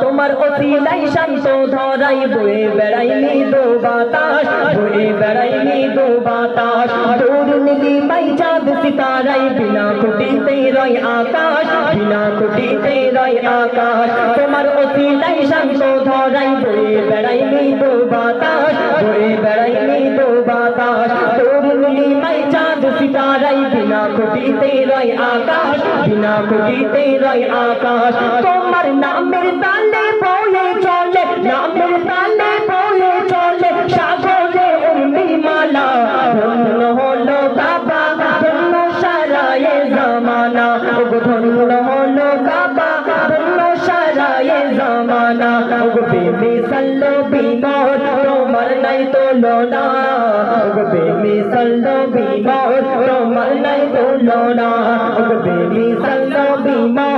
তোমার অসিলাই শান্ত ধরাই বয়ে বেড়াই মৃদু বাতাস, বয়ে বেড়াই মৃদু বাতাস। দূর নীলিমাই চাঁদ সিতারাই বিনা খুঁটিতে রয় আকাশ, বিনা খুঁটিতে রয় আকাশ। তোমার অসিলাই শান্ত ধরাই বয়ে বেড়াই মৃদু বাতাস, বয়ে বেড়াই মৃদু বাতাস। দূর নীলিমাই চাঁদ সিতারাই বিনা খুঁটিতে রয় আকাশ, বিনা খুঁটিতে রয় আকাশ। তোমার নামের তালে বয়ে চলে, নামের তালে বয়ে চলে সাগরে উর্মিমালা। ধন্য হলো কাবা, ধন্য সারায়ে জামানা, ধন্য হলো কাবা, ধন্য সারায়ে জামানা। বেমিসাল নবী মোর তোমার নাই তুলনা, বেমিসাল নবী মোর তোমার নাই তুলনা, বেমিসাল নবী মোর